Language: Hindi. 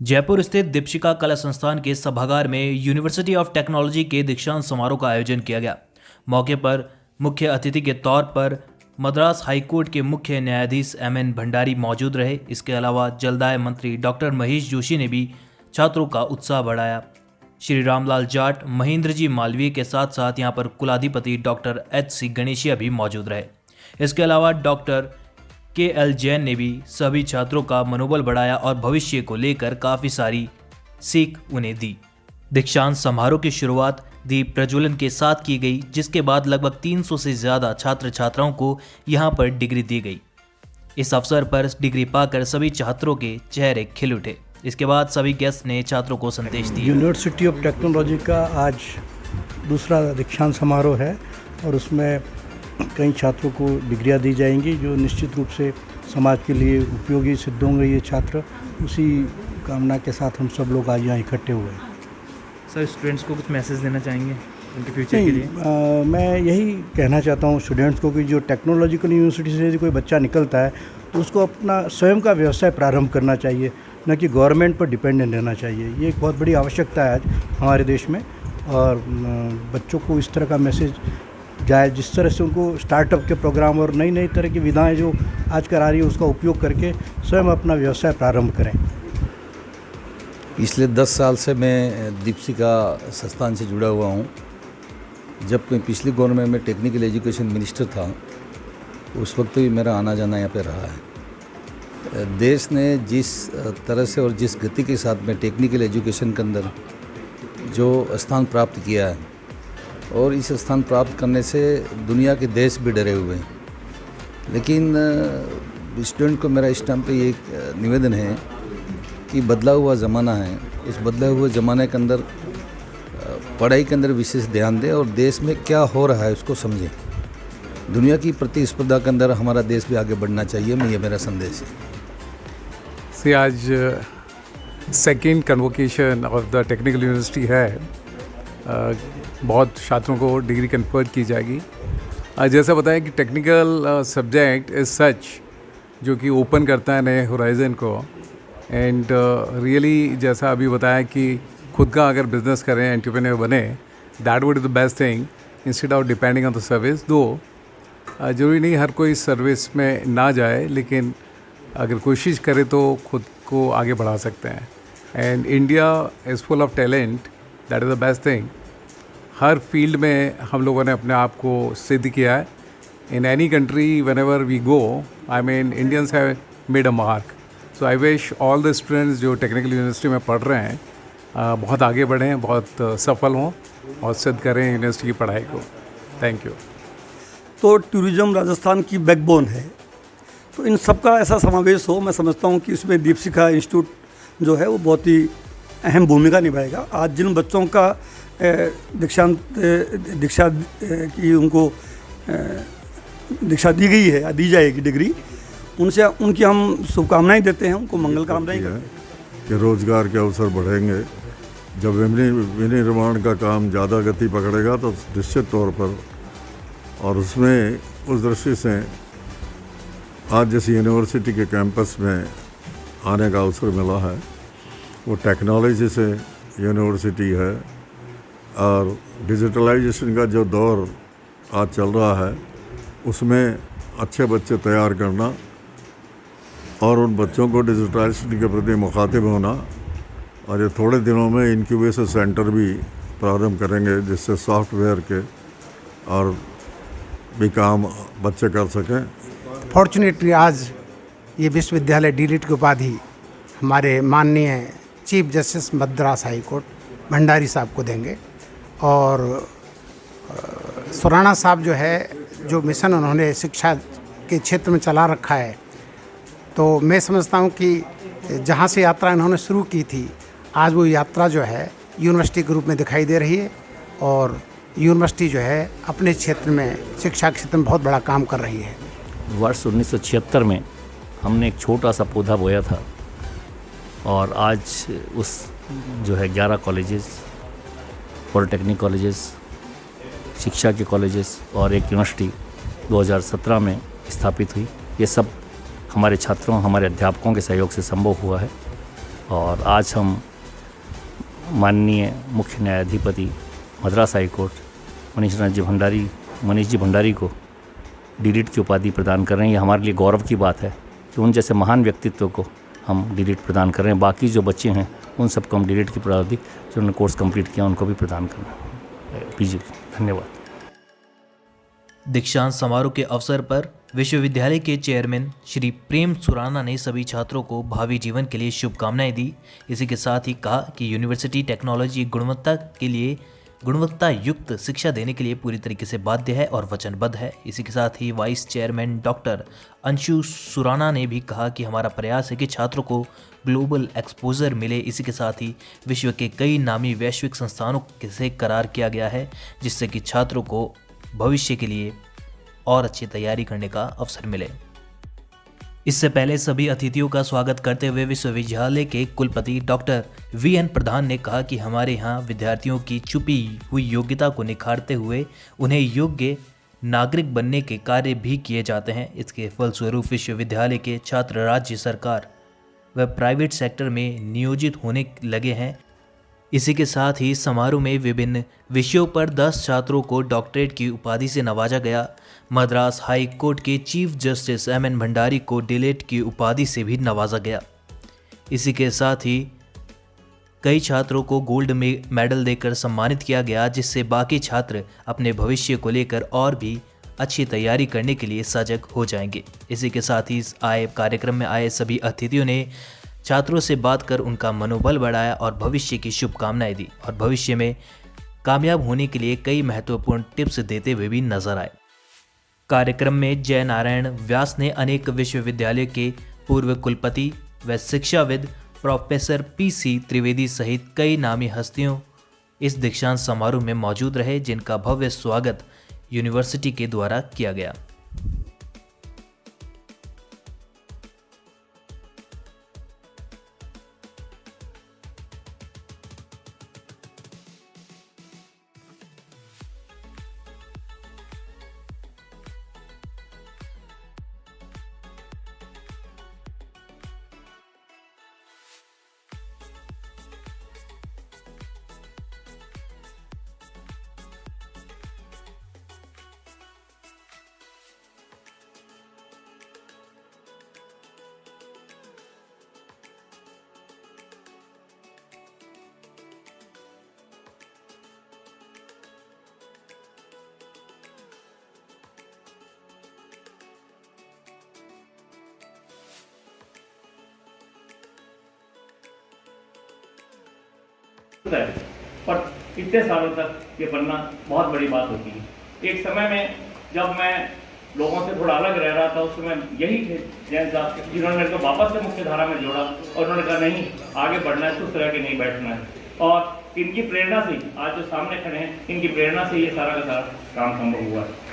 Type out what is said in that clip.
जयपुर स्थित दीपशिखा कला संस्थान के सभागार में यूनिवर्सिटी ऑफ टेक्नोलॉजी के दीक्षांत समारोह का आयोजन किया गया। मौके पर मुख्य अतिथि के तौर पर मद्रास हाईकोर्ट के मुख्य न्यायाधीश एमएन भंडारी मौजूद रहे। इसके अलावा जलदाय मंत्री डॉक्टर महेश जोशी ने भी छात्रों का उत्साह बढ़ाया। श्री रामलाल जाट, महेंद्र जी मालवीय के साथ साथ यहाँ पर कुलाधिपति डॉक्टर एच.सी. गणेशिया भी मौजूद रहे। इसके अलावा डॉक्टर के.एल. जैन ने भी सभी छात्रों का मनोबल बढ़ाया और भविष्य को लेकर काफ़ी सारी सीख उन्हें दी। दीक्षांत समारोह की शुरुआत दीप प्रज्वलन के साथ की गई, जिसके बाद लगभग 300 से ज़्यादा छात्र छात्राओं को यहाँ पर डिग्री दी गई। इस अवसर पर डिग्री पाकर सभी छात्रों के चेहरे खिल उठे। इसके बाद सभी गेस्ट ने छात्रों को संदेश दिए। यूनिवर्सिटी ऑफ टेक्नोलॉजी का आज दूसरा दीक्षांत समारोह है और उसमें कई छात्रों को डिग्रियां दी जाएंगी जो निश्चित रूप से समाज के लिए उपयोगी सिद्ध होंगे। ये छात्र उसी कामना के साथ हम सब लोग आज यहाँ इकट्ठे हुए हैं। सर, स्टूडेंट्स को कुछ मैसेज देना चाहेंगे उनके फ्यूचर के लिए? मैं यही कहना चाहता हूँ स्टूडेंट्स को कि जो टेक्नोलॉजिकल यूनिवर्सिटी से कोई बच्चा निकलता है तो उसको अपना स्वयं का व्यवसाय प्रारंभ करना चाहिए, न कि गवर्नमेंट पर डिपेंडेंट रहना चाहिए। ये एक बहुत बड़ी आवश्यकता है आज हमारे देश में और बच्चों को इस तरह का मैसेज जाए जिस तरह से उनको स्टार्टअप के प्रोग्राम और नई नई तरह की विधाएं जो आज कर आ रही है उसका उपयोग करके स्वयं अपना व्यवसाय प्रारंभ करें। पिछले 10 साल से मैं दीपशिखा संस्थान से जुड़ा हुआ हूँ। जब मैं पिछली गवर्नमेंट में टेक्निकल एजुकेशन मिनिस्टर था उस वक्त भी मेरा आना जाना यहाँ पे रहा है। देश ने जिस तरह से और जिस गति के साथ में टेक्निकल एजुकेशन के अंदर जो स्थान प्राप्त किया है और इस स्थान प्राप्त करने से दुनिया के देश भी डरे हुए हैं। लेकिन स्टूडेंट को मेरा इस टाइम पे ये निवेदन है कि बदला हुआ ज़माना है, इस बदले हुए ज़माने के अंदर पढ़ाई के अंदर विशेष ध्यान दें और देश में क्या हो रहा है उसको समझें। दुनिया की प्रतिस्पर्धा के अंदर हमारा देश भी आगे बढ़ना चाहिए। ये मेरा संदेश है। आज second convocation of the technical university है। बहुत छात्रों को डिग्री कन्फर्ड की जाएगी। जैसा बताया कि टेक्निकल सब्जेक्ट इज सच जो कि ओपन करता है नए होराइजन को एंड रियली जैसा अभी बताया कि खुद का अगर बिजनेस करें, एंटरप्रेन्योर बने, that would the best thing instead of depending on the service. दो जरूरी नहीं हर कोई सर्विस में ना जाए, लेकिन अगर कोशिश करे तो खुद को आगे बढ़ा सकते हैं। And India is full of talent, that is the best thing. Her field में हम लोगों ने अपने आप को सिद्ध किया है। In any country whenever we go, I mean Indians have made a mark. So I wish all the students जो टेक्निकल यूनिवर्सिटी में पढ़ रहे हैं बहुत आगे बढ़ें, बहुत सफल हों और सिद्ध करें यूनिवर्सिटी की पढ़ाई को। Thank you. तो टूरिज़्म राजस्थान की बैकबोन है, तो इन सब का ऐसा समावेश हो, मैं समझता हूँ कि इसमें दीपशिखा इंस्टीट्यूट जो है वो बहुत ही अहम भूमिका निभाएगा। आज जिन बच्चों का दीक्षा की उनको दीक्षा दी गई है या दी जाएगी डिग्री, उनसे उनकी हम शुभकामनाएं देते हैं, उनको मंगल कामनाएं करते हैं कि रोज़गार के अवसर बढ़ेंगे। जब विनिर्माण का काम ज़्यादा गति पकड़ेगा तो निश्चित तौर पर, और उसमें उस दृष्टि से आज जिस यूनिवर्सिटी के कैंपस में आने का अवसर मिला है वो टेक्नोलॉजी से यूनिवर्सिटी है और डिजिटलाइजेशन का जो दौर आज चल रहा है उसमें अच्छे बच्चे तैयार करना और उन बच्चों को डिजिटलाइजेशन के प्रति मुखातिब होना। और ये थोड़े दिनों में इंक्यूबेशन सेंटर भी प्रारंभ करेंगे जिससे सॉफ्टवेयर के और भी काम बच्चे कर सकें। फॉर्चुनेटली आज ये विश्वविद्यालय डीलिट की उपाधि हमारे माननीय chief justice Madras high court Bhandari साहब को देंगे। और सुराणा साहब जो है, जो मिशन उन्होंने शिक्षा के क्षेत्र में चला रखा है, तो मैं समझता हूँ कि जहाँ से यात्रा इन्होंने शुरू की थी आज वो यात्रा जो है यूनिवर्सिटी के रूप में दिखाई दे रही है और यूनिवर्सिटी जो है अपने क्षेत्र में शिक्षा के क्षेत्र में बहुत बड़ा काम कर रही है। वर्ष 1976 में हमने एक छोटा सा पौधा बोया था और आज उस जो है 11 कॉलेजेस, पॉलिटेक्निक कॉलेजेस, शिक्षा के कॉलेजेस और एक यूनिवर्सिटी 2017 में स्थापित हुई। ये सब हमारे छात्रों, हमारे अध्यापकों के सहयोग से संभव हुआ है और आज हम माननीय मुख्य न्यायाधिपति मद्रास हाई कोर्ट मनीष जी भंडारी को डीलिट की उपाधि प्रदान कर रहे हैं। ये हमारे लिए गौरव की बात है कि उन जैसे महान व्यक्तित्व को हम डीलिट प्रदान कर रहे हैं। बाकी जो बच्चे हैं उन सबको हम डीलिट की उपाधि जो उन्होंने कोर्स कंप्लीट किया उनको भी प्रदान करना है। पीजी, धन्यवाद। दीक्षांत समारोह के अवसर पर विश्वविद्यालय के चेयरमैन श्री प्रेम सुराना ने सभी छात्रों को भावी जीवन के लिए शुभकामनाएं दी। इसी के साथ ही कहा कि यूनिवर्सिटी टेक्नोलॉजी गुणवत्ता युक्त शिक्षा देने के लिए पूरी तरीके से बाध्य है और वचनबद्ध है। इसी के साथ ही vice chairman doctor Anshu Surana ने भी कहा कि हमारा प्रयास है कि छात्रों को ग्लोबल एक्सपोजर मिले। इसी के साथ ही विश्व के कई नामी वैश्विक संस्थानों से करार किया गया है, जिससे कि छात्रों को भविष्य के लिए और अच्छी तैयारी करने का अवसर मिले। इससे पहले सभी अतिथियों का स्वागत करते हुए विश्वविद्यालय के कुलपति डॉक्टर VN प्रधान ने कहा कि हमारे यहाँ विद्यार्थियों की छुपी हुई योग्यता को निखारते हुए उन्हें योग्य नागरिक बनने के कार्य भी किए जाते हैं। इसके फलस्वरूप विश्वविद्यालय के छात्र राज्य सरकार व प्राइवेट सेक्टर में नियोजित होने लगे हैं। इसी के साथ ही समारोह में विभिन्न विषयों पर 10 छात्रों को डॉक्टरेट की उपाधि से नवाजा गया। मद्रास हाई कोर्ट के चीफ जस्टिस MN भंडारी को डीलिट की उपाधि से भी नवाजा गया। इसी के साथ ही कई छात्रों को गोल्ड मेडल देकर सम्मानित किया गया, जिससे बाकी छात्र अपने भविष्य को लेकर और भी अच्छी तैयारी करने के लिए सजग हो जाएंगे। इसी के साथ ही कार्यक्रम में आए सभी अतिथियों ने छात्रों से बात कर उनका मनोबल बढ़ाया और भविष्य की शुभकामनाएं दी और भविष्य में कामयाब होने के लिए कई महत्वपूर्ण टिप्स देते हुए भी नजर आए। कार्यक्रम में जय नारायण व्यास ने अनेक विश्वविद्यालय के पूर्व कुलपति व शिक्षाविद प्रोफेसर PC त्रिवेदी सहित कई नामी हस्तियों इस दीक्षांत समारोह में मौजूद रहे, जिनका भव्य स्वागत यूनिवर्सिटी के द्वारा किया गया। है पर इतने सालों तक ये पढ़ना बहुत बड़ी बात होती है। एक समय में जब मैं लोगों से थोड़ा अलग रह रहा था, उस समय यही थे जैन साहब जिन्होंने मेरे को वापस से मुख्य धारा में जोड़ा और उन्होंने कहा नहीं, आगे बढ़ना है, सुस्त रह के नहीं बैठना है। और इनकी प्रेरणा से आज जो सामने खड़े हैं, इनकी प्रेरणा से ये सारा का सारा काम संभव हुआ है।